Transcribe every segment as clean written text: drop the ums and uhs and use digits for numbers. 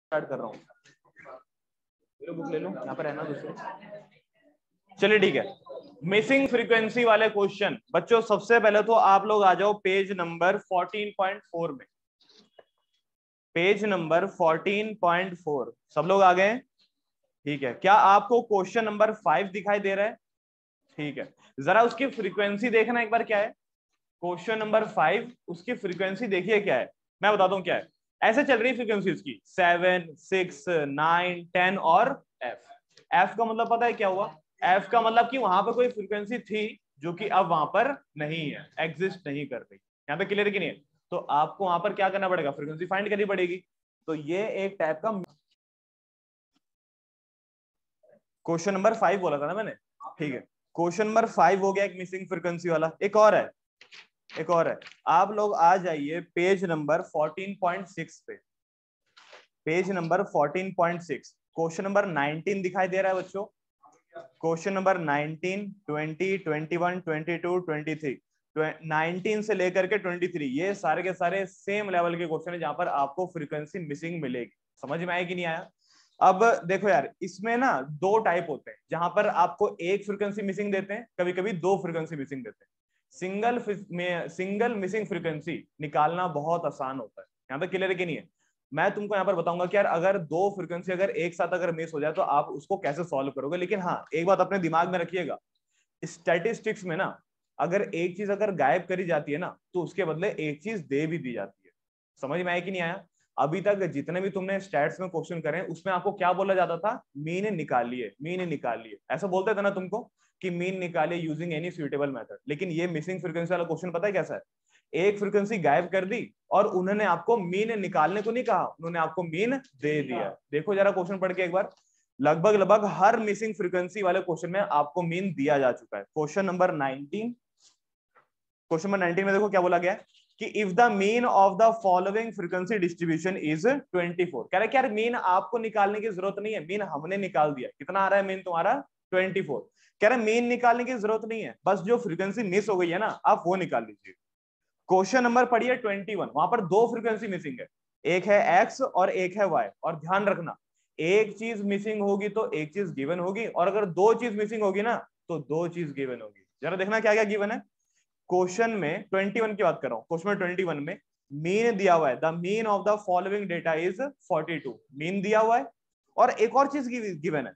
Start कर रहा हूँ, बुक ले लो, यहाँ पर रहना दूसरे। चलिए ठीक है, मिसिंग फ्रीक्वेंसी वाले क्वेश्चन बच्चों, सबसे पहले तो आप लोग आ जाओ पेज नंबर 14.4 में। पेज नंबर 14.4 सब लोग आ गए? ठीक है, क्या आपको क्वेश्चन नंबर 5 दिखाई दे रहा है? ठीक है, जरा उसकी फ्रीक्वेंसी देखना एक बार क्या है। क्वेश्चन नंबर 5 उसकी फ्रीक्वेंसी देखिए क्या है, मैं बताता हूँ क्या है। ऐसे चल रही फ्रीक्वेंसी उसकी 7, 6, 9, 10 और एफ का मतलब पता है क्या हुआ? एफ का मतलब कि वहां पर कोई फ्रीक्वेंसी थी जो कि अब वहां पर नहीं है, एग्जिस्ट नहीं कर रही। यहाँ पे क्लियर कि नहीं है? तो आपको वहां पर क्या करना पड़ेगा, फ्रीक्वेंसी फाइंड करनी पड़ेगी। तो ये एक टाइप का क्वेश्चन नंबर 5 बोला था ना मैंने। ठीक है, क्वेश्चन नंबर 5 हो गया एक मिसिंग फ्रीक्वेंसी वाला। एक और है, एक और है। आप लोग आ जाइए पेज नंबर 14.6 पे। पेज नंबर 14.6 क्वेश्चन नंबर 19 दिखाई दे रहा है बच्चों? क्वेश्चन नंबर 19, 20, 21, 22, 23, 19 से लेकर के 23, ये सारे के सारे सेम लेवल के क्वेश्चन है जहां पर आपको फ्रीक्वेंसी मिसिंग मिलेगी। समझ में आया कि नहीं आया? अब देखो यार, इसमें ना दो टाइप होते हैं जहां पर आपको एक फ्रीक्वेंसी मिसिंग देते हैं, कभी कभी दो फ्रीक्वेंसी मिसिंग देते हैं। सिंगल मिसिंग फ्रीक्वेंसी निकालना बहुत आसान होता है। यहाँ पे क्लियर है कि नहीं है? मैं तुमको यहाँ पर बताऊंगा कि यार अगर दो फ्रीक्वेंसी अगर एक साथ अगर मिस हो जाए तो आप उसको कैसे सॉल्व करोगे। लेकिन हाँ, एक बात अपने दिमाग में रखिएगा, स्टैटिस्टिक्स में ना अगर एक चीज अगर गायब करी जाती है ना तो उसके बदले एक चीज दे भी दी जाती है। समझ में आया कि नहीं आया? अभी तक जितने भी तुमने स्टैट्स में क्वेश्चन करे उसमें आपको क्या बोला जाता था? मीन निकालिए, मीन निकालिए, ऐसा बोलते थे ना तुमको कि मीन निकालिए यूजिंग एनी सुइटेबल मेथड। लेकिन ये मिसिंग फ्रीक्वेंसी वाला क्वेश्चन पता है कैसा है? एक फ्रीक्वेंसी गायब कर दी और उन्होंने आपको मीन निकालने को नहीं कहा, उन्होंने आपको मीन दे दिया। देखो जरा क्वेश्चन पढ़ के एक बार, लगभग लगभग हर मिसिंग फ्रीक्वेंसी वाले क्वेश्चन में आपको मीन दिया जा चुका है। क्वेश्चन नंबर 19, क्वेश्चन नंबर 19 में देखो क्या बोला गया है कि if the mean of the following frequency distribution is 24। कह रहे यार मीन आपको निकालने की जरूरत नहीं है, मीन हमने निकाल दिया। कितना आ रहा है मीन तुम्हारा? 24। कह रहे मीन निकालने की जरूरत नहीं है, बस जो फ्रीक्वेंसी मिस हो गई है ना आप वो निकाल लीजिए। क्वेश्चन नंबर पढ़िए 21, वहां पर दो फ्रीक्वेंसी मिसिंग है, एक है एक्स और एक है वाई। और ध्यान रखना, एक चीज मिसिंग होगी तो एक चीज गिवन होगी, और अगर दो चीज मिसिंग होगी ना तो दो चीज गिवन होगी। जरा देखना क्या क्या गिवन है। क्वेश्चन में 21 की बात कर रहा हूं, क्वेश्चन में 21 में मीन दिया हुआ है, the mean of the following data is 42, mean दिया हुआ है। और एक और चीज गिवन है,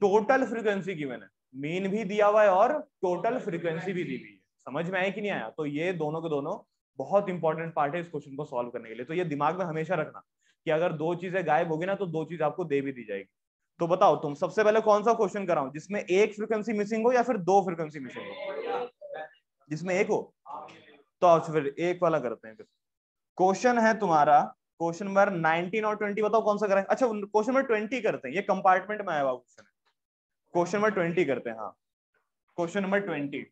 टोटल फ्रीक्वेंसी गिवन है। मीन भी दिया हुआ है और टोटल फ्रीक्वेंसी भी दी हुई है। समझ में आया कि नहीं आया? तो ये दोनों के दोनों बहुत इंपॉर्टेंट पार्ट है इस क्वेश्चन को सॉल्व करने के लिए। तो ये दिमाग में हमेशा रखना कि अगर दो चीजें गायब होगी ना तो दो चीज आपको दे भी दी जाएगी। तो बताओ तुम सबसे पहले कौन सा क्वेश्चन कराऊं जिसमें एक फ्रीक्वेंसी मिसिंग हो या फिर दो फ्रीक्वेंसी मिसिंग हो? जिसमें एक हो तो आओ फिर एक वाला करते हैं। फिर क्वेश्चन है तुम्हारा क्वेश्चन नंबर 19 और 20, बताओ कौन सा करें। अच्छा क्वेश्चन नंबर 20 करते हैं, ये कंपार्टमेंट में आया हुआ क्वेश्चन है। क्वेश्चन नंबर 20 करते हैं। हाँ, क्वेश्चन नंबर 20,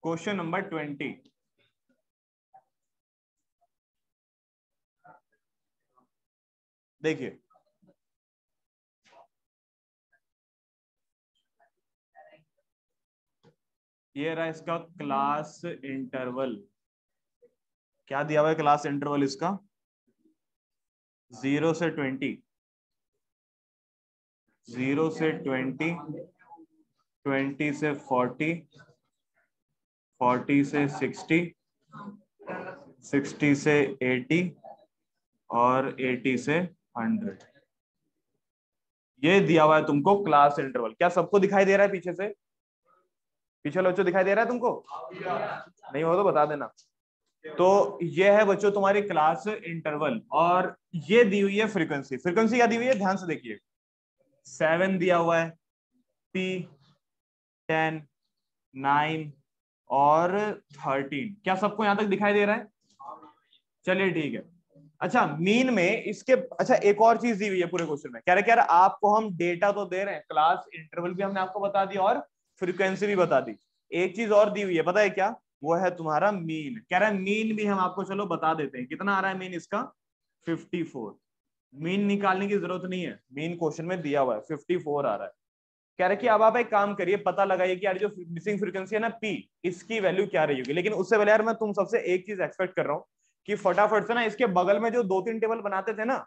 क्वेश्चन नंबर 20 देखिए, ये रहा इसका क्लास इंटरवल। क्या दिया हुआ है क्लास इंटरवल इसका? 0 से 20, 0 से 20, 20 से 40, 40 से 60, 60 से 80 और 80 से 100। ये दिया हुआ है तुमको क्लास इंटरवल। क्या सबको दिखाई दे रहा है पीछे से? पीछे बच्चों दिखाई दे रहा है तुमको? नहीं हो तो बता देना। तो ये है बच्चों तुम्हारी क्लास इंटरवल, और ये दी हुई है फ्रीक्वेंसी। फ्रीक्वेंसी क्या दी हुई है ध्यान से देखिए, 7 दिया हुआ है, P, 10, 9 और 13। क्या सबको यहां तक दिखाई दे रहा है? चलिए ठीक है। अच्छा मीन में इसके, अच्छा एक और चीज दी हुई है पूरे क्वेश्चन में। कह रहे क्या आपको हम डेटा तो दे रहे हैं, क्लास इंटरवल भी हमने आपको बता दिया और फ्रीक्वेंसी भी बता दी। एक चीज और दी हुई है, पता है क्या? वो है तुम्हारा मीन। कह रहा है मीन भी हम आपको चलो बता देते हैं। कितना आ रहा है मीन इसका? 54। मीन निकालने की जरूरत नहीं है, मीन क्वेश्चन में दिया हुआ है 54 आ रहा है। कह रहे कि अब आप एक काम करिए, पता लगाइए कि यार जो मिसिंग फ्रीक्वेंसी है ना पी, इसकी वैल्यू क्या रही होगी। लेकिन उससे पहले यार मैं तुम सबसे एक चीज एक्सपेक्ट कर रहा हूँ कि फटाफट से ना इसके बगल में जो 2-3 टेबल बनाते थे ना,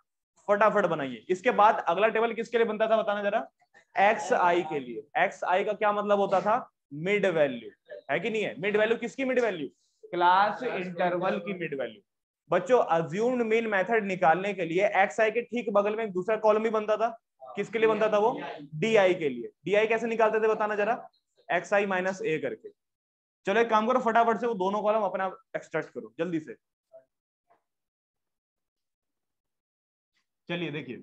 फटाफट बनाइए। इसके बाद अगला टेबल किसके लिए बनता था बताना जरा, एक्स आई के लिए। एक्स आई का क्या मतलब होता था, मिड वैल्यू, है कि नहीं है। मिड वैल्यू किसकी मिड वैल्यू, क्लास इंटरवल की मिड वैल्यू। बच्चों अज्यूम्ड मीन मेथड निकालने के लिए एक्स आई के ठीक बगल में एक दूसरा कॉलम भी बनता था। किसके लिए बनता था वो, डी आई के लिए। डी आई कैसे निकालते थे बताना जरा, एक्स आई माइनस ए करके। चलो एक काम करो, फटाफट से वो दोनों कॉलम अपना एक्सट्रैक्ट करो जल्दी से। चलिए देखिए,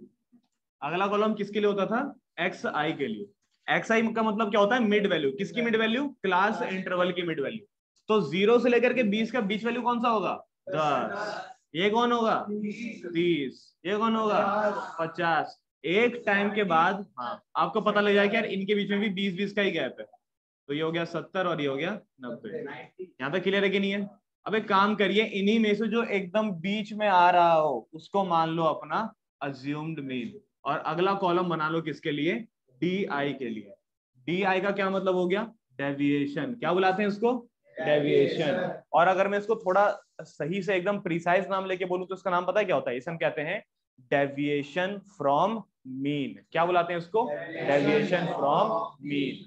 अगला कॉलम किसके लिए होता था, एक्स आई के लिए। एक्स आई का मतलब क्या होता है, मिड वैल्यू। किसकी मिड वैल्यू, क्लास इंटरवल की मिड वैल्यू। तो 0 से लेकर के 20 का बीच वैल्यू कौन सा होगा, 10। ये कौन होगा, 30। ये कौन होगा, 50। एक टाइम के बाद हाँ आपको पता लग जाएगा यार इनके बीच में भी 20-20 का ही गैप है। तो ये हो गया 70 और ये हो गया 90। यहाँ तक क्लियर है कि नहीं है। अब एक काम करिए, इन्हीं में से जो एकदम बीच में आ रहा हो उसको मान लो अपना अज्यूम्ड मीन, और अगला कॉलम बना लो किसके लिए, डी आई के लिए। डी आई का क्या मतलब हो गया, डेविएशन। क्या बुलाते हैं इसको, डेविएशन। और अगर मैं इसको थोड़ा सही से एकदम प्रिसाइज नाम लेके बोलूं तो इसका नाम पता है क्या होता है, इसे हम कहते हैं डेविएशन फ्रॉम मीन। क्या बुलाते हैं इसको, डेविएशन फ्रॉम मीन।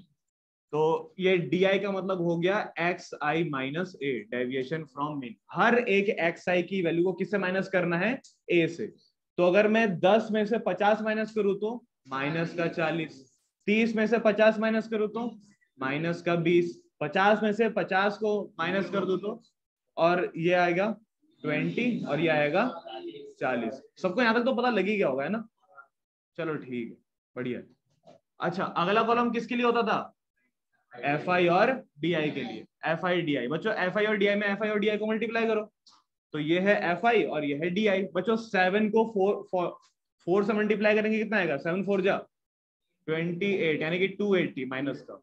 तो ये डी आई का मतलब हो गया X I minus A, deviation from mean. हर एक एक्स आई की वैल्यू को किससे माइनस करना है, ए से। तो अगर मैं 10 में से 50 माइनस करूं तो माइनस का 40, 30 में से 50 माइनस करूं तो माइनस का 20, 50 में से 50 को माइनस कर दो तो, और ये आएगा 20 और ये आएगा 40। सबको यहां तक तो पता लग ही गया होगा, है ना। चलो ठीक है, बढ़िया। अच्छा अगला कॉलम किसके लिए होता था, एफ आई और डी आई के लिए। एफ आई डी आई, बच्चों एफ आई और डी आई में एफ आई और डी आई को मल्टीप्लाई करो, तो ये है एफ आई और ये है डी आई। बच्चों 7 को 4 से मल्टीप्लाई करेंगे कितना आएगा, 7 4 जा 28, यानी कि 280 माइनस का।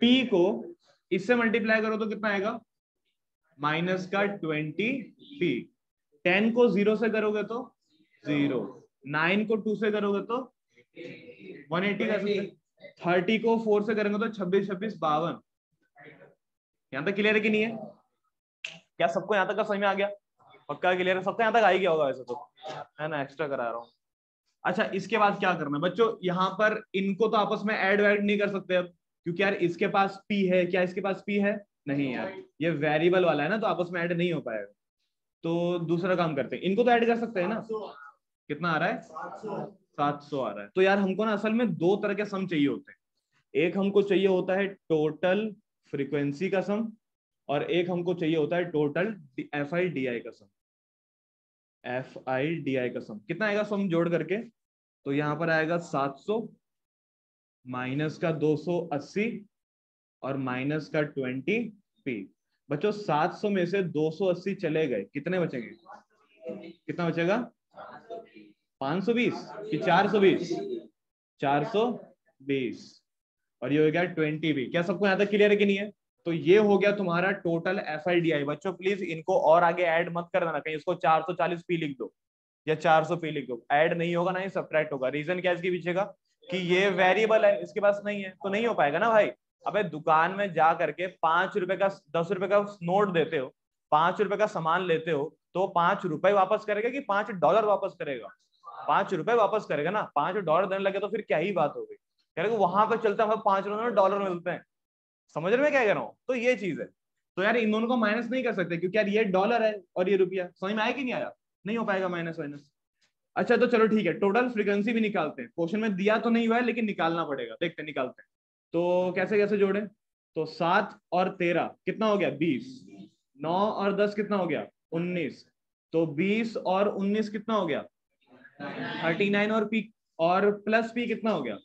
पी को इससे मल्टीप्लाई करो तो कितना आएगा, माइनस का 20 पी। 10 को 0 से करोगे तो 0, 9 को 2 से करोगे तो 180 कर सकते। 30 को 4 से करेंगे तो 26 26 52। यहाँ तक क्लियर है कि नहीं है, क्या सबको यहाँ तक का समझ में आ गया, पक्का क्लियर है सबको, यहाँ तक आ ही गया होगा वैसे तो, है ना, एक्स्ट्रा करा रहा हूँ। अच्छा इसके बाद क्या करना है बच्चों, यहाँ पर इनको तो आपस में ऐड वैड नहीं कर सकते अब, क्योंकि यार इसके पास पी है, क्या इसके पास पी है, नहीं यार ये वेरिएबल वाला है ना, तो आपस में ऐड नहीं हो पाएगा। तो दूसरा काम करते हैं, इनको तो ऐड कर सकते हैं ना। कितना आ रहा है, 700 आ रहा है। तो यार हमको ना असल में दो तरह के सम चाहिए होते हैं। एक हमको चाहिए होता है टोटल फ्रीक्वेंसी का सम, और एक हमको चाहिए होता है टोटल एफ आई डी आई का सम। एफ आई डी आई का सम कितना आएगा सम जोड़ करके, तो यहाँ पर आएगा 700 माइनस का 280 और माइनस का 20 पी। बच्चों 700 में से 280 चले गए, कितने बचेंगे, कितना बचेगा, 520 कि 420, 420। और ये हो गया 20 भी। क्या सबको यहाँ तक क्लियर है कि नहीं है। तो ये हो गया तुम्हारा टोटल एफ आई डी आई। बच्चों प्लीज इनको और आगे ऐड मत कर देना, कहीं इसको 440 पी लिख दो या 400 पी लिख दो, ऐड नहीं होगा ना ही सब्ट्रैक्ट होगा। रीजन क्या है इसके पीछे का, कि ये वेरिएबल है, इसके पास नहीं है तो नहीं हो पाएगा ना भाई। अबे दुकान में जा करके 5 रुपए का 10 रुपए का नोट देते हो, 5 रुपए का सामान लेते हो, तो 5 रुपए वापस करेगा कि $5 वापस करेगा, 5 रुपए वापस करेगा ना। $5 देने लगे तो फिर क्या ही बात हो गई, करेगा वहां पे चलता है $5 मिलते हैं। समझ रहे मैं क्या कह रहा हूँ, तो ये चीज है। तो यार इन दोनों को माइनस नहीं कर सकते, क्योंकि यार ये डॉलर है और ये रुपया, समझ में आया कि नहीं आया, नहीं हो पाएगा माइनस माइनस। अच्छा तो चलो ठीक है, टोटल फ्रीक्वेंसी भी निकालते हैं। क्वेश्चन में दिया तो नहीं हुआ है लेकिन निकालना पड़ेगा, देखते हैं निकालते हैं। तो कैसे कैसे जोड़े, तो 7 और 13 कितना हो गया, 20। 9 और 10 कितना हो गया, 19। तो 20 और 19 कितना हो गया, 39। और पी और प्लस पी कितना हो गया,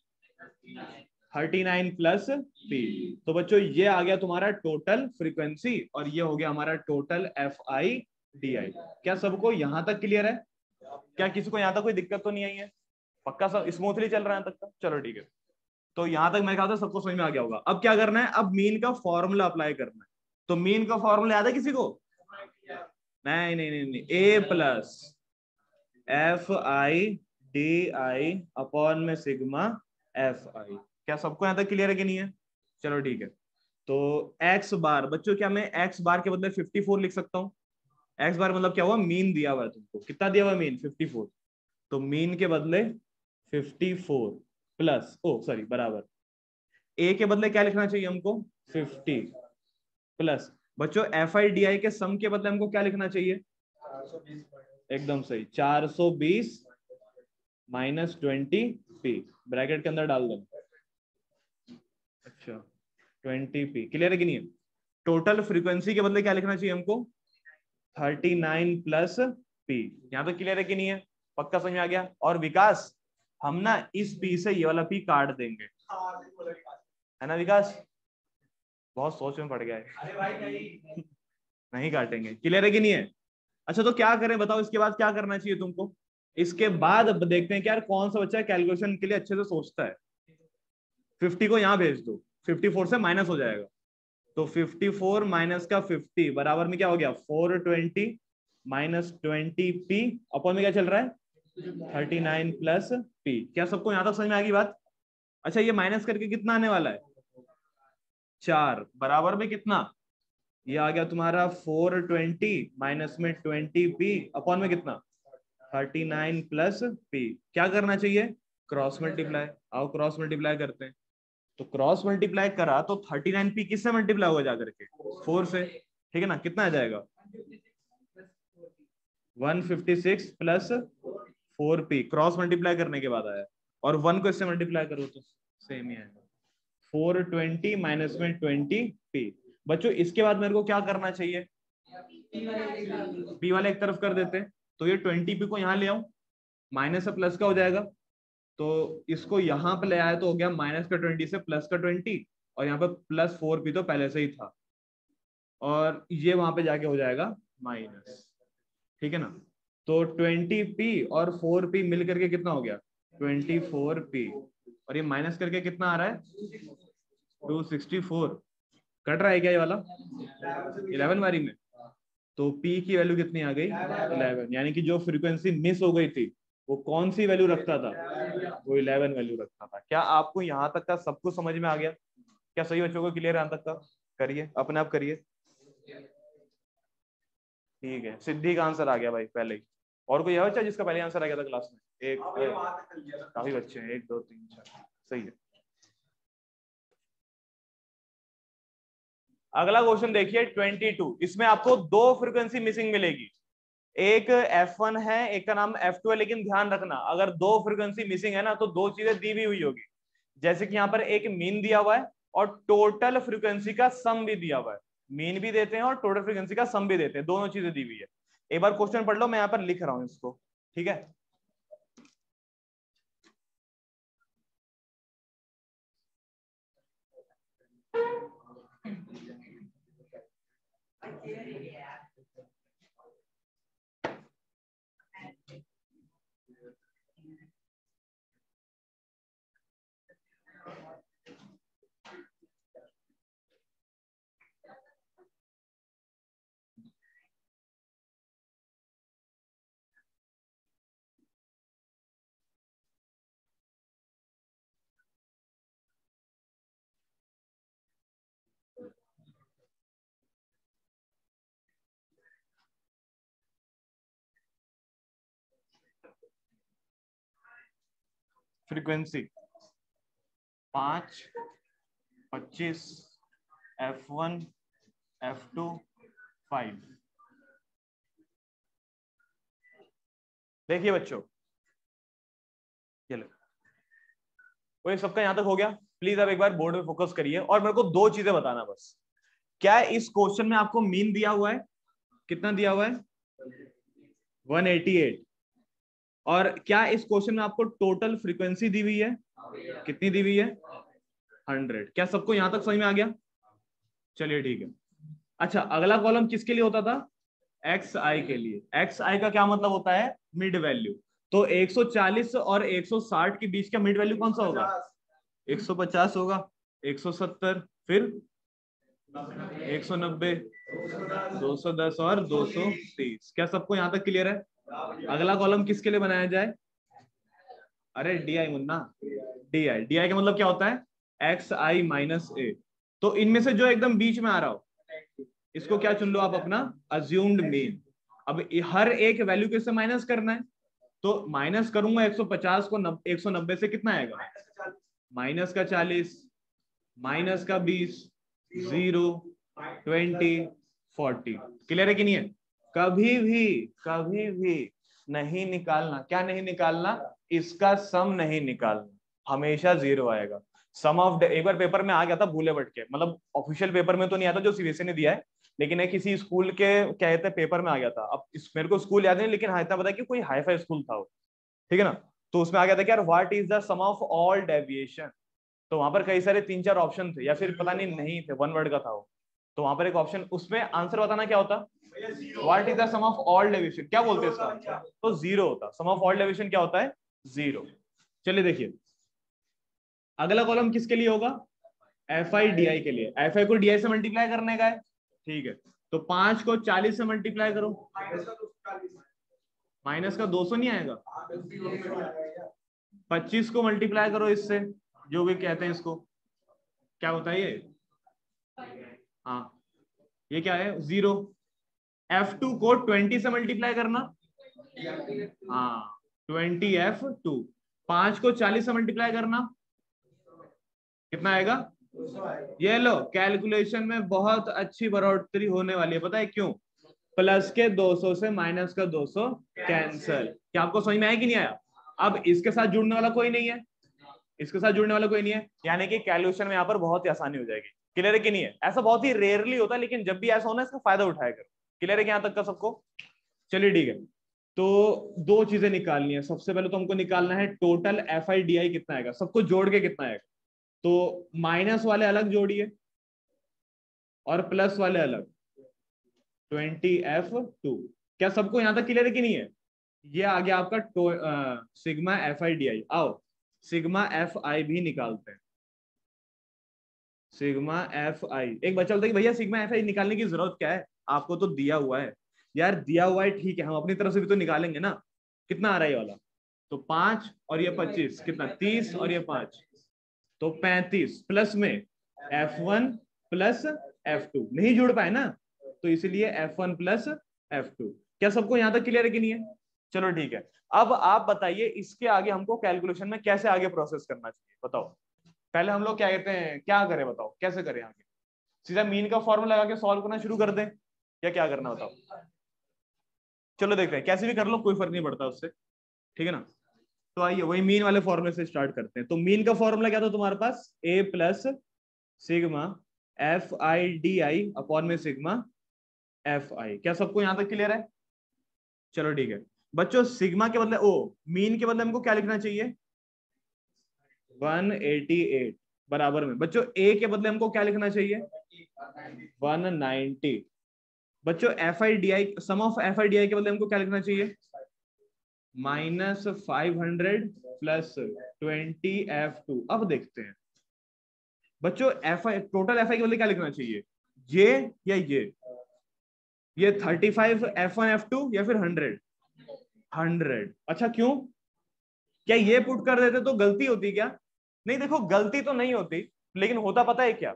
39 प्लस पी। तो बच्चों ये आ गया तुम्हारा टोटल फ्रीक्वेंसी, और ये हो गया हमारा टोटल एफ आई डी आई। क्या सबको यहां तक क्लियर है, क्या किसी को यहाँ तक कोई दिक्कत तो नहीं आई है, पक्का सब स्मूथली चल रहा है तक का, चलो ठीक है। तो यहाँ तक मेरे ख्याल से सबको समझ में आ गया होगा। अब क्या करना है, अब मीन का फॉर्मूला अप्लाई करना है। तो मीन का फॉर्मूला याद है किसी को, नहीं नहीं नहीं, नहीं। A plus F I D I upon में सिग्मा एफ आई। क्या सबको यहाँ तक क्लियर है कि नहीं है? चलो ठीक है। तो एक्स बार बच्चों, क्या मैं एक्स बार के बदले 54 लिख सकता हूँ? एक्स बार मतलब क्या हुआ, मीन दिया हुआ है तुमको, कितना दिया हुआ है मीन? 54। तो मीन के बदले 54 प्लस, ओ सॉरी, बराबर ए के बदले क्या लिखना चाहिए हमको? 50 प्लस, बच्चों एफ आई डी आई के सम के बदले हमको क्या लिखना चाहिए? 420। एकदम सही, 420 माइनस 20 पी, ब्रैकेट के अंदर डाल दो। अच्छा 20 पी, क्लियर है कि नहीं है? टोटल फ्रीक्वेंसी के बदले क्या लिखना चाहिए हमको? 39 प्लस पी। यहाँ तो क्लियर है कि नहीं है? पक्का समझ में आ गया? और विकास, हम ना इस पी से ये वाला पी काट देंगे, है ना विकास? बहुत सोच में पड़ गया है। अरे भाई नहीं नहीं काटेंगे, क्लियर है कि नहीं है? अच्छा तो क्या करें बताओ, इसके बाद क्या करना चाहिए तुमको? इसके बाद अब देखते हैं कि यार कौन सा बच्चा कैलकुलेशन के लिए अच्छे से सोचता है। 50 को यहाँ भेज दो, 54 से माइनस हो जाएगा, तो 54 माइनस का 50 बराबर में क्या हो गया? 420 माइनस 20 पी, अपॉन में क्या चल रहा है? 39 प्लस पी। क्या सबको यहां तक समझ में आ गई बात? अच्छा ये माइनस करके कितना आने वाला है? 4 बराबर में कितना? ये आ गया तुम्हारा 420 माइनस में 20 पी, अपॉन में कितना? 39 प्लस पी। क्या करना चाहिए? Cross multiply. आओ क्रॉस मल्टीप्लाई करते हैं। तो क्रॉस मल्टीप्लाई करा तो 39 पी किससे मल्टीप्लाई होगा जाकर के? 4 से, ठीक है ना? कितना आ जाएगा? 156 प्लस 4 पी, क्रॉस मल्टीप्लाई करने के बाद आया, और 1 को इससे मल्टीप्लाई करो तो सेम ही आएगा। 420 माइनस में 20 पी। बच्चों इसके बाद मेरे को क्या करना चाहिए? पी वाले एक तरफ कर देते हैं, तो ये 20 पी को यहाँ ले आऊं, माइनस से प्लस का हो जाएगा, तो इसको यहाँ पे ले आया तो हो गया माइनस का 20 से प्लस का 20, और यहाँ पे प्लस 4 पी तो पहले से ही था, और ये वहां पे जाके हो जाएगा माइनस, ठीक है ना? तो 20 पी और 4 पी मिल करके कितना हो गया? 24 पी, और ये माइनस करके कितना आ रहा है? 264। कट रहा है क्या ये वाला? 11 बारी में, तो पी की वैल्यू कितनी आ गई? 11। यानी कि जो फ्रीक्वेंसी मिस हो गई थी वो कौन सी वैल्यू रखता था? वो 11 वैल्यू रखता था। क्या आपको यहाँ तक का सब कुछ समझ में आ गया? क्या सही बच्चों को क्लियर है यहाँ तक का? करिए अपने आप करिए। ठीक है, सिद्धि का आंसर आ गया भाई पहले ही। और कोई है बच्चा जिसका पहले आंसर आ गया था क्लास में? एक, काफी बच्चे हैं, 1 2 3 4, सही है। अगला क्वेश्चन देखिए 22। इसमें आपको 2 फ्रीक्वेंसी मिसिंग मिलेगी, एक F1 है, एक का नाम F2 है, लेकिन ध्यान रखना अगर 2 फ्रीक्वेंसी मिसिंग है ना तो 2 चीजें दी भी हुई होगी, जैसे कि यहाँ पर एक मीन दिया हुआ है और टोटल फ्रीक्वेंसी का सम भी दिया हुआ है। मीन भी देते हैं और टोटल फ्रीक्वेंसी का सम भी देते हैं, दोनों चीजें दी हुई है। एक बार क्वेश्चन पढ़ लो, मैं यहाँ पर लिख रहा हूँ इसको, ठीक है? Frequency 5 25 F1 F2 5। देखिए बच्चों, चलो वो सबका यहां तक हो गया। प्लीज अब एक बार बोर्ड पे फोकस करिए और मेरे को 2 चीजें बताना बस। क्या इस क्वेश्चन में आपको मीन दिया हुआ है? कितना दिया हुआ है? 188। और क्या इस क्वेश्चन में आपको टोटल फ्रीक्वेंसी दी हुई है? कितनी दी हुई है? 100। क्या सबको यहां तक समझ में आ गया? चलिए ठीक है। अच्छा अगला कॉलम किसके लिए होता था? एक्स आई के लिए। एक्स आई का क्या मतलब होता है? Mid value. तो 140 और 160 के बीच का मिड वैल्यू कौन सा होगा? 150 होगा, 170, फिर 190, 210 और 230। क्या सबको यहां तक क्लियर है? अगला कॉलम किसके लिए बनाया जाए? अरे D I Munna, D I. D आई का मतलब क्या होता है? एक्स आई माइनस ए। तो इनमें से जो एकदम बीच में आ रहा हो इसको क्या चुन लो आप अपना अज्यूम्ड मीन। अब हर एक वैल्यू के से माइनस करना है, तो माइनस करूंगा 150 को 190 से कितना आएगा, माइनस का 40, माइनस का 20, 0, 20, 40। क्लियर है कि नहीं है? कभी भी नहीं निकालना, क्या नहीं निकालना, इसका सम नहीं निकालना, हमेशा 0 आएगा। सम ऑफ एक बार पेपर में आ गया था भूले भटके, मतलब ऑफिशियल पेपर में तो नहीं आता जो सीबीएसई ने दिया है, लेकिन एक किसी स्कूल के क्या कहते हैं पेपर में आ गया था। अब मेरे को स्कूल याद नहीं, लेकिन हाँ इतना पता है कि कोई हाई फाई स्कूल था वो, ठीक है ना। तो उसमें आ गया था कि यार what is the sum of all deviation. तो वहां पर कई सारे 3-4 ऑप्शन थे, या फिर पता नहीं थे, वन वर्ड का था वो। तो वहां पर एक ऑप्शन, उसमें आंसर बताना क्या होता, what is the sum of all deviation, क्या बोलते हैं इसका आंसर, तो 0 होता। सम ऑफ ऑल डेविएशन क्या होता है, 0। चलिए देखिए अगला कॉलम किसके लिए होगा, एफ आई डी आई के लिए। एफ आई को डी आई से मल्टीप्लाई करने का है, ठीक है। तो 5 को 40 से मल्टीप्लाई करो, माइनस का 200 नहीं आएगा, 25 को मल्टीप्लाई करो इससे, जो भी कहते हैं इसको, क्या होता है ये, हाँ ये क्या है 0। F2 को 20 से मल्टीप्लाई करना, हाँ 20F2। 5 को 40 से मल्टीप्लाई करना, कितना आएगा, ये लो कैलकुलेशन में बहुत अच्छी बढ़ोतरी होने वाली है, पता है क्यों, प्लस के 200 से माइनस का 200 कैंसल। क्या आपको समझ में आया कि नहीं आया? अब इसके साथ जुड़ने वाला कोई नहीं है, इसके साथ जुड़ने वाला कोई नहीं है, यानी कि कैलकुलेशन में यहाँ पर बहुत ही आसानी हो जाएगी। क्लियर है कि नहीं है? ऐसा बहुत ही रेयरली होता है, लेकिन जब भी ऐसा होना इसका फायदा उठाया करो। क्लियर है कि यहाँ तक का सबको? चलिए ठीक है। तो दो चीजें निकालनी है, सबसे पहले तो हमको निकालना है टोटल एफ आई डी आई कितना आएगा, सबको जोड़ के कितना आएगा। तो माइनस वाले अलग जोड़िए और प्लस वाले अलग, 20F2। क्या सबको यहां तक क्लियर है कि नहीं है? ये आ गया आपका सिग्मा एफ आई डी आई। आओ सिग्मा एफ आई भी निकालते हैं। सिग्मा एफ आई, एक बच्चा बोलता है कि भैया सिग्मा एफ आई निकालने की जरूरत क्या है, आपको तो दिया हुआ है। यार दिया हुआ है ठीक है, हम अपनी तरफ से भी तो निकालेंगे ना। कितना आ रहा है ये वाला, तो 5 और ये 25 कितना, 30 और ये 5 तो 35, प्लस में F1 प्लस F2 नहीं जुड़ पाए ना, तो इसलिए F1 प्लस F2। क्या सबको यहां तक क्लियर है कि नहीं है? चलो ठीक है। अब आप बताइए इसके आगे हमको कैलकुलेशन में कैसे आगे प्रोसेस करना चाहिए, बताओ। पहले हम लोग क्या कहते हैं, क्या करें बताओ, कैसे करें आगे? सीधा मीन का फॉर्मूला लगा के सॉल्व करना शुरू कर दें, या क्या करना बताओ? चलो देखते हैं, कैसे भी कर लो कोई फर्क नहीं पड़ता उससे, ठीक है ना। तो आइए वही मीन वाले फॉर्मूले से स्टार्ट करते हैं। तो मीन का फॉर्मूला क्या था तुम्हारे पास, A plus sigma F I D I upon में सिग्मा एफ आई। क्या सबको यहां तक क्लियर है? चलो ठीक है बच्चों, सिग्मा के बदले ओ मीन के बदले हमको क्या लिखना चाहिए, 188 बराबर में। बच्चों ए के बदले हमको क्या लिखना चाहिए, 190। बच्चों F I D I, sum of F I D I के बदले हमको क्या लिखना चाहिए, -500 प्लस 20F2। अब देखते हैं बच्चों F I, total F I के बदले क्या लिखना चाहिए, ये या ये 35 F1 F2 या फिर 100। अच्छा क्यों, क्या ये पुट कर देते तो गलती होती क्या? नहीं देखो गलती तो नहीं होती, लेकिन होता पता है क्या,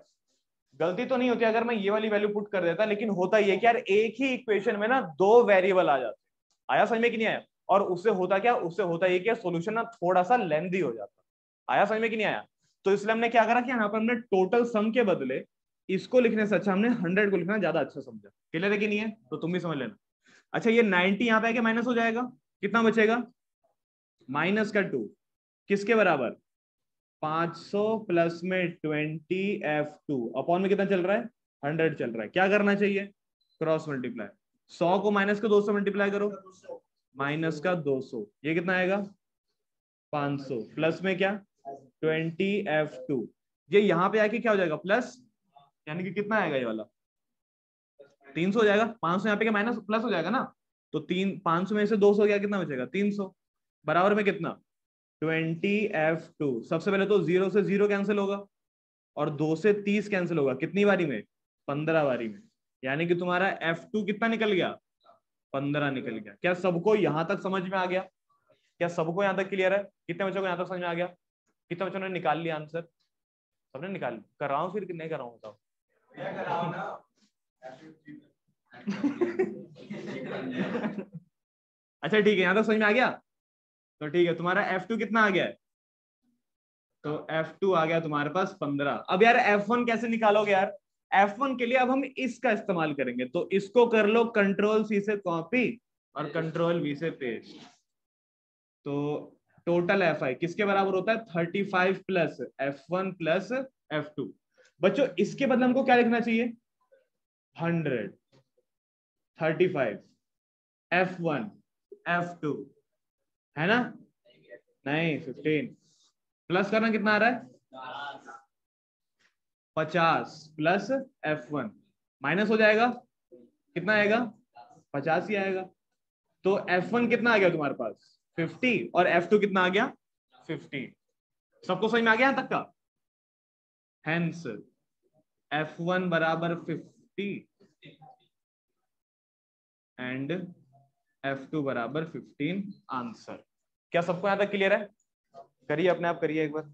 गलती तो नहीं होती अगर मैं ये वाली वैल्यू पुट कर देता, लेकिन होता ये कि यार एक ही इक्वेशन में ना दो वेरिएबल आ जाते। आया समझ में कि नहीं आया? और उससे होता क्या, उससे होता ये कि सोल्यूशन ना थोड़ा सा लेंथी हो जाता। आया समझ में कि नहीं आया? तो इसलिए हमने क्या करा कि यहाँ पर हमने टोटल सम के बदले इसको लिखने से अच्छा हमने 100 को लिखना ज्यादा अच्छा समझा। क्लियर है कि नहीं है? तो तुम भी समझ लेना। अच्छा ये 90 यहाँ पे आके माइनस हो जाएगा, कितना बचेगा, -2 किसके बराबर, 500 प्लस में 20F2 अपॉन में कितना चल रहा है, 100 चल रहा है। क्या करना चाहिए, क्रॉस मल्टीप्लाई। 100 को माइनस का 200 मल्टीप्लाई करो, माइनस का 200, ये कितना आएगा 500 प्लस में क्या 20F2। ये यहाँ पे आके क्या हो जाएगा प्लस, यानी कि कितना आएगा ये वाला 300 हो जाएगा। 500 यहाँ पे क्या माइनस प्लस हो जाएगा ना, तो 500 में से 200 गया कितना बचेगा 300, बराबर में कितना 20F2। सबसे पहले तो 0 से 0 कैंसिल होगा और 2 से 30 कैंसिल होगा, कितनी बारी में 15 बारी में, यानी कि तुम्हारा F2 कितना निकल गया 15 निकल गया। क्या सबको यहां तक समझ में आ गया? क्या सबको यहां तक क्लियर है? कितने बच्चों को यहां तक समझ में आ गया? कितने बच्चों ने निकाल लिया आंसर? सबने निकाल कर रहा हूँ फिर नहीं कर रहा हूँ बताओ। अच्छा ठीक है, यहाँ तक समझ में आ गया। तो ठीक है, तुम्हारा F2 कितना आ गया है? तो F2 आ गया तुम्हारे पास 15। अब यार F1 कैसे निकालोगे यार? F1 के लिए अब हम इसका इस्तेमाल करेंगे, तो इसको कर लो कंट्रोल C से कॉपी और कंट्रोल V से पेस्ट। तो टोटल Fi किसके बराबर होता है? 35 प्लस F1 प्लस F2। बच्चों इसके बदले हमको क्या लिखना चाहिए? 100, 35 F1 F2, है ना? नहीं 15 प्लस करना कितना आ रहा है? 50 प्लस F1 माइनस हो जाएगा, कितना आएगा? 50 ही आएगा। तो F1 कितना आ गया तुम्हारे पास? 50 और F2 कितना आ गया? 50। सबको समझ में आ गया यहां तक का? हेंस F1 बराबर 50 एंड F2 बराबर 15 आंसर। क्या सबको यहां तक क्लियर है? करिए अपने आप करिए एक बार।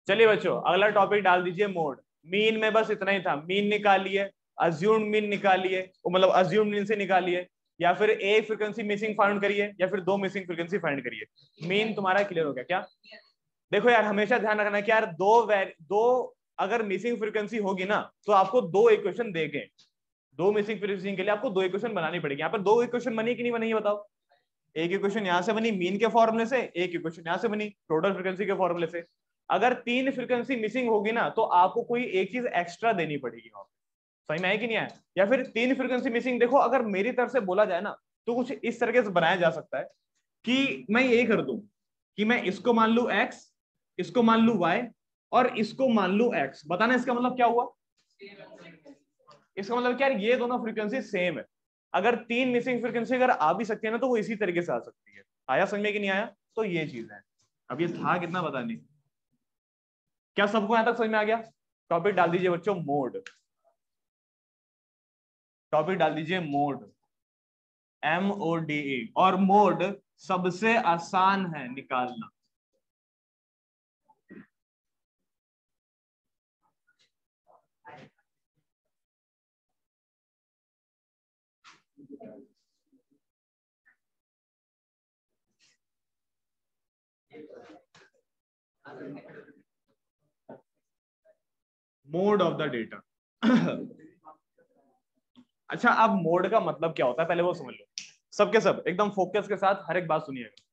चलिए बच्चों अगला टॉपिक डाल दीजिए मोड। मीन में बस इतना ही था, मीन निकालिए, अज्यूम्ड मीन निकालिए, मतलब अज्यूम्ड मीन से निकालिए, या फिर एक फ्रीक्वेंसी मिसिंग फाइंड करिए, या फिर दो मिसिंग फ्रीक्वेंसी फाइंड करिए। मीन तुम्हारा क्लियर हो गया क्या? देखो यार हमेशा ध्यान रखना कि यार दो अगर मिसिंग फ्रीक्वेंसी होगी ना तो आपको दो इक्वेशन देंगे। दो मिसिंग फ्रीक्वेंसी के लिए आपको दो इक्वेशन बनानी पड़ेगी। यहाँ पर दो इक्वेशन बनी कि नहीं बनी बताओ? एक इक्वेशन यहाँ से बनी मीन के फॉर्मूले से, एक इक्वेशन यहाँ से बनी टोटल फ्रीक्वेंसी के फॉर्मूले से। अगर तीन फ्रीक्वेंसी मिसिंग होगी ना तो आपको कोई एक चीज एक्स्ट्रा देनी पड़ेगी वहां पे। समझ में आया कि नहीं आया? या फिर तीन फ्रीक्वेंसी मिसिंग, देखो अगर मेरी तरफ से बोला जाए ना तो कुछ इस तरीके से बनाया जा सकता है कि मैं यही कर दूं कि मैं इसको मान लू x, इसको मान लू y और इसको मान लू x। बताना इसका मतलब क्या हुआ? इसका मतलब क्या, ये दोनों फ्रीक्वेंसी सेम है। अगर तीन मिसिंग फ्रीक्वेंसी अगर आ भी सकती है ना तो वो इसी तरीके से आ सकती है। आया समझ में कि नहीं आया? तो ये चीज है। अब ये था कितना पता नहीं। क्या सबको यहां तक समझ में आ गया? टॉपिक डाल दीजिए बच्चों मोड। टॉपिक डाल दीजिए मोड, MODE। और मोड सबसे आसान है निकालना। Mode of the data. अच्छा अब मोड का मतलब क्या होता है पहले वो समझ लो। सबके सब एकदम फोकस के साथ हर एक बात सुनिएगा।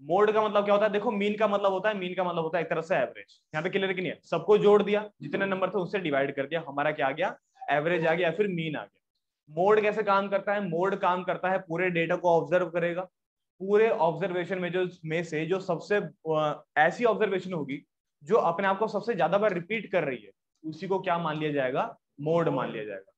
मोड का मतलब क्या होता है? देखो मीन का मतलब होता है, मीन का मतलब होता है एक तरह से एवरेज। यहाँ पे क्लियर कि नहीं है? सबको जोड़ दिया, जितने नंबर थे उससे डिवाइड कर दिया, हमारा क्या आ गया? एवरेज आ गया या फिर मीन आ गया। मोड कैसे काम करता है? मोड काम करता है पूरे डेटा को ऑब्जर्व करेगा। पूरे ऑब्जर्वेशन में जो सबसे ऐसी ऑब्जर्वेशन होगी जो अपने आप को सबसे ज्यादा बार रिपीट कर रही है, उसी को क्या मान लिया जाएगा? मोड मान लिया जाएगा।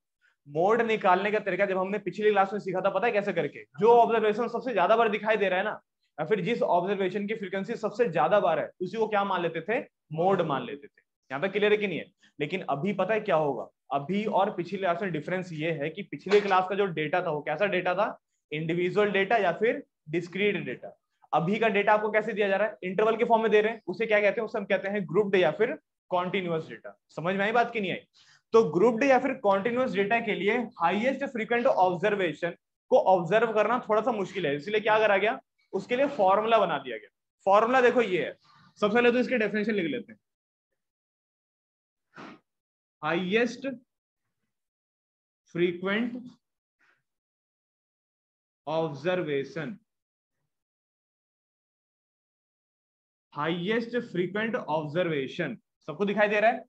मोड निकालने का तरीका जब हमने पिछली क्लास में सीखा था, पता है कैसे करके? जो ऑब्जर्वेशन सबसे ज्यादा बार दिखाई दे रहा है ना, या फिर जिस ऑब्जर्वेशन की फ्रीक्वेंसी सबसे ज्यादा बार है, उसी को क्या मान लेते थे? मोड मान लेते थे। यहाँ पे क्लियर है कि नहीं है? लेकिन अभी पता है क्या होगा? अभी और पिछली क्लास में डिफरेंस ये है कि पिछले क्लास का जो डेटा था वो कैसा डेटा था? इंडिविजुअल डेटा या फिर डिस्क्रीट डेटा। अभी का डेटा आपको कैसे दिया जा रहा है? इंटरवल के फॉर्म में दे रहे हैं। उसे क्या कहते हैं? उसे हम कहते हैं ग्रुप्ड या फिर कॉन्टिन्यूअस डेटा। समझ में आई बात की नहीं आई? तो ग्रुप्ड या फिर कॉन्टिन्यूअस डेटा के लिए हाईएस्ट फ्रीक्वेंट ऑब्जर्वेशन को ऑब्जर्व करना थोड़ा सा मुश्किल है, इसलिए क्या करा गया? उसके लिए फॉर्मूला बना दिया गया। फॉर्मूला देखो ये है। सबसे पहले तो इसकी डेफिनेशन लिख लेते हैं। Highest frequent observation, highest frequent observation सबको दिखाई दे रहा है?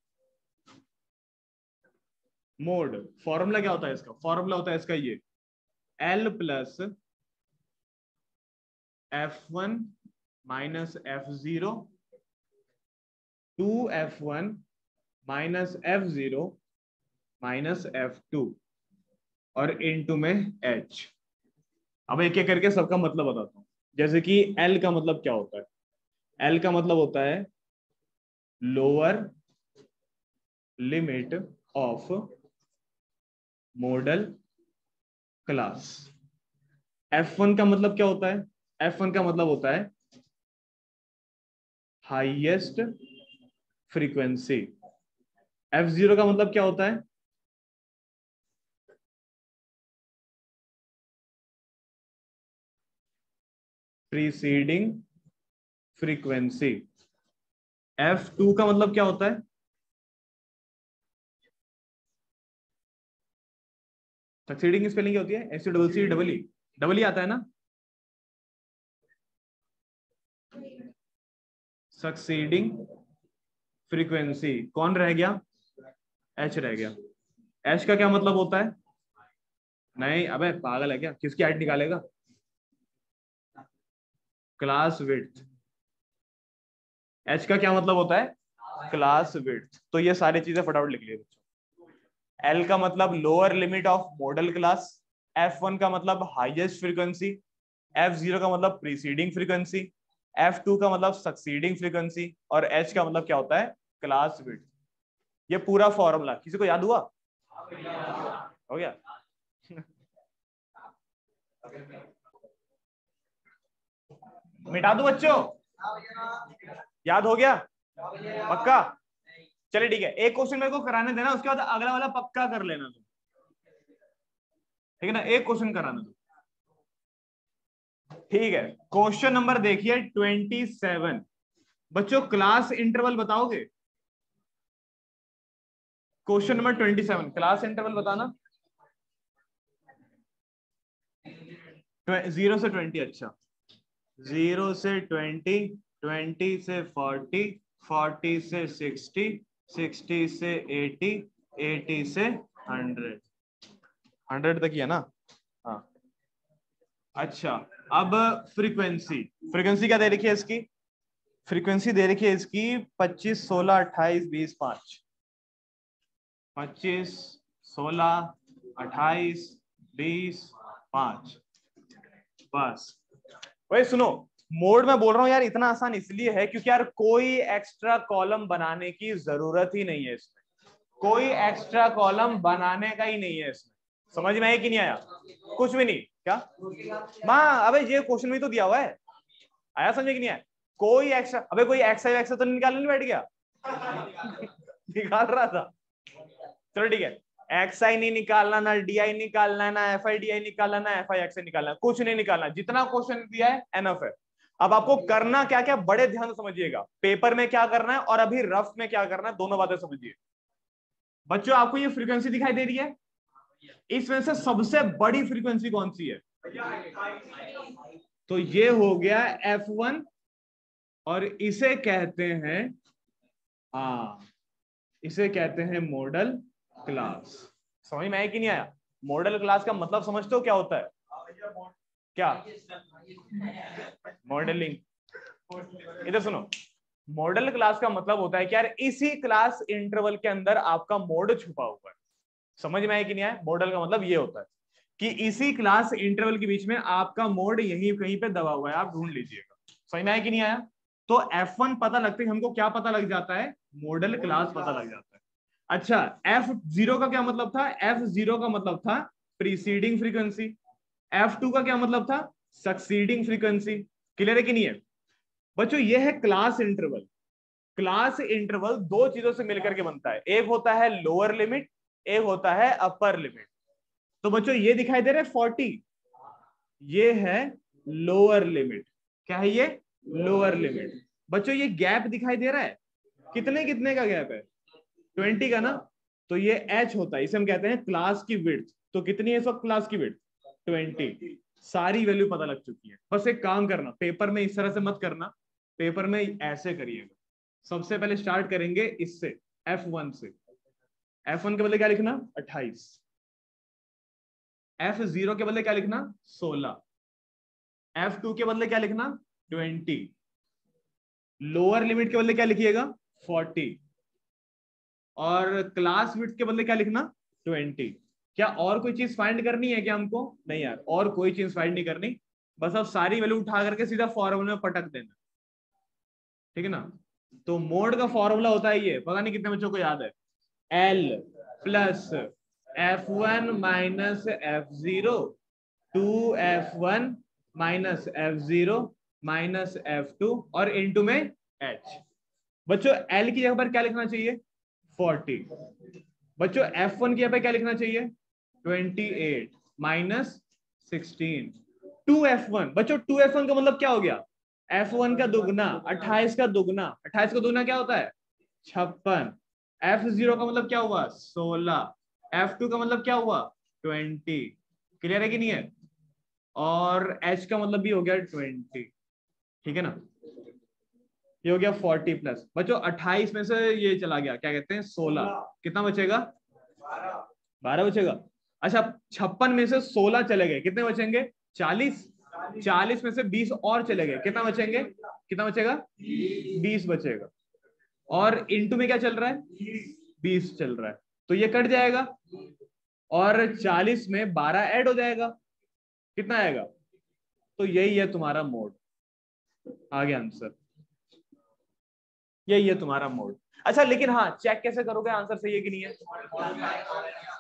मोड फॉर्मूला क्या होता है इसका? फॉर्मूला होता है इसका ये L plus F1 minus F0 2F1 minus F0 minus F2 और इनटू में H। अब एक एक करके सबका मतलब बताता हूं। जैसे कि L का मतलब क्या होता है? L का मतलब होता है lower limit of model class. F1 का मतलब क्या होता है? F1 का मतलब होता है हाईएस्ट फ्रीक्वेंसी। F0 का मतलब क्या होता है? Preceding frequency. F2 का मतलब क्या होता है? सक्सीडिंग स्पेलिंग क्या होती है? SC डबल ई आता है ना? सक्सीडिंग फ्रीक्वेंसी कौन रह गया? H रह गया। H का क्या मतलब होता है? नहीं अबे पागल है क्या, किसकी हाइट निकालेगा? Class width. H का क्या मतलब होता है? Class width. तो ये सारी चीजें फटाफट लिख लिए बच्चों। L का मतलब lower limit of model class, F1 का मतलब हाईएस्ट फ्रीक्वेंसी, F0 का मतलब प्रीसीडिंग फ्रीक्वेंसी, F2 का मतलब सक्सीडिंग फ्रीक्वेंसी और H का मतलब क्या होता है? Class width. ये पूरा फॉर्मूला किसी को याद हुआ? हो गया? मिटा दो बच्चों? याद हो गया? पक्का? चलिए ठीक है, एक क्वेश्चन मेरे को कराने देना, उसके बाद अगला वाला पक्का कर लेना तुम, ठीक है ना? एक क्वेश्चन कराना तुम, ठीक है? क्वेश्चन नंबर देखिए 27। बच्चों क्लास इंटरवल बताओगे? क्वेश्चन नंबर 27 क्लास इंटरवल बताना। 0 से 20। अच्छा, 0 से 20, 20 से 40, 40 से 60, 60 से 80, 80 से 100, 100 तक ही है ना? हाँ। अच्छा, अब फ्रीक्वेंसी, फ्रीक्वेंसी क्या दे रखी है इसकी? फ्रीक्वेंसी दे रखी है इसकी 25, 16, 28, 20, 5। 25, 16, 28, 20, 5। बस वही सुनो, मोड में बोल रहा हूँ यार, इतना आसान इसलिए है क्योंकि यार कोई एक्स्ट्रा कॉलम बनाने की जरूरत ही नहीं है इसमें, कोई एक्स्ट्रा कॉलम बनाने का ही नहीं है इसमें। समझ में आया कि नहीं आया? कुछ भी नहीं। क्या माँ? अबे ये क्वेश्चन भी तो दिया हुआ है, आया समझ कि नहीं आया? कोई एक्स्ट्रा, अबे कोई एक्स्ट्रा एक्स्ट्रा तो निकालने नहीं बैठ गया? निकाल रहा था। चलो ठीक है, एक्स आई नहीं निकालना, ना डी आई निकालना, ना एफ आई डी आई निकालना, ना एफ आई एक्स निकालना, कुछ नहीं निकालना, जितना क्वेश्चन दिया है एनफ है। अब आपको करना क्या क्या, बड़े ध्यान से समझिएगा, पेपर में क्या करना है और अभी रफ में क्या करना है, दोनों बातें समझिए। बच्चों आपको ये फ्रीक्वेंसी दिखाई दे रही है, इसमें से सबसे बड़ी फ्रीक्वेंसी कौन सी है? तो ये हो गया F1 और इसे कहते हैं, हाँ इसे कहते हैं मॉडल क्लास। समझ में आया कि नहीं आया? मॉडल क्लास का मतलब समझते हो क्या होता है? क्या? मॉडलिंग। इधर सुनो, मॉडल क्लास का मतलब होता है कि यार इसी क्लास इंटरवल के अंदर आपका मोड छुपा हुआ है। समझ में आया कि नहीं आया? मॉडल का मतलब ये होता है कि इसी क्लास इंटरवल के बीच में आपका मोड यहीं कहीं पे दबा हुआ है, आप ढूंढ लीजिएगा। समझ में आया कि नहीं आया? तो F1 पता लगते ही हमको क्या पता लग जाता है? मॉडल क्लास पता लग जाता है। अच्छा, F0 का क्या मतलब था? F0 का मतलब था प्रीसीडिंग फ्रीक्वेंसी। F2 का क्या मतलब था? Succeeding frequency. क्लियर है कि नहीं है? बच्चों ये है क्लास इंटरवल। क्लास इंटरवल दो चीजों से मिलकर के बनता है, एक होता है लोअर लिमिट, एक होता है अपर लिमिट। तो बच्चों ये दिखाई दे रहा है 40, ये है लोअर लिमिट। क्या है ये? Lower limit. बच्चों ये गैप दिखाई दे रहा है, कितने कितने का गैप है? 20 का ना? तो ये H होता है, इसे हम कहते हैं क्लास की विड्थ। तो कितनी है इस वक्त क्लास की विड्थ? 20। सारी वैल्यू पता लग चुकी है। बस एक काम करना, पेपर में इस तरह से मत करना, पेपर में ऐसे करिएगा। सबसे पहले स्टार्ट करेंगे इससे, F1 से। F1 के बदले क्या लिखना? 28। F0 के बदले क्या लिखना? 16। F2 के बदले क्या लिखना? 20। लोअर लिमिट के बदले क्या लिखिएगा? 40। और क्लास विड्थ के बदले क्या लिखना? 20। क्या और कोई चीज फाइंड करनी है क्या हमको? नहीं यार, और कोई चीज फाइंड नहीं करनी, बस अब सारी वैल्यू उठा करके सीधा फॉर्मूले में पटक देना, ठीक है ना? तो मोड का फॉर्मूला होता है ये, पता नहीं कितने बच्चों को याद है, L plus F1 minus F0 2F1 minus F0 minus F2 और इनटू में एच। बच्चों एल की जगह पर क्या लिखना चाहिए 40। बच्चों F1 की जगह पर क्या लिखना चाहिए 28 माइनस 16 2F1। बच्चों 2F1 का मतलब क्या हो गया F1 का दुगना 28 का दुगना 28 का दुगना क्या होता है 56। F0 का मतलब क्या हुआ 16। F2 का मतलब क्या हुआ 20। क्लियर है कि नहीं है। और H का मतलब भी हो गया 20। ठीक है ना। ये हो गया 40 प्लस। बच्चों 28 में से ये चला गया क्या कहते हैं 16। कितना बचेगा 12 बचेगा। अच्छा 56 में से 16 चले गए कितने बचेंगे 40। 40 में से 20 और चले गए कितना बचेंगे कितना बचेगा 20 बचेगा। और इनटू में क्या चल रहा है 20 चल रहा है तो ये कट जाएगा और 40 में 12 ऐड हो जाएगा कितना आएगा। तो यही है तुम्हारा मोड। आ गया आंसर। यही है तुम्हारा मोड। अच्छा लेकिन हाँ चेक कैसे करोगे आंसर सही है कि नहीं है।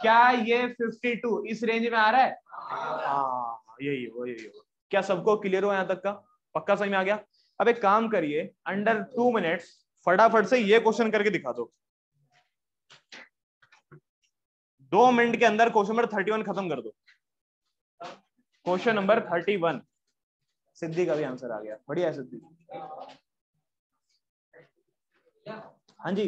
क्या ये 52 इस रेंज में आ रहा है हाँ यही हो यही हो। क्या सबको क्लियर हो यहां तक का पक्का समझ में आ गया। अब एक काम करिए अंडर 2 मिनट्स फटाफट से ये क्वेश्चन करके दिखा दो। 2 मिनट के अंदर क्वेश्चन नंबर 31 खत्म कर दो। क्वेश्चन नंबर 31 सिद्धि का भी आंसर आ गया बढ़िया है सिद्धि। हाँ जी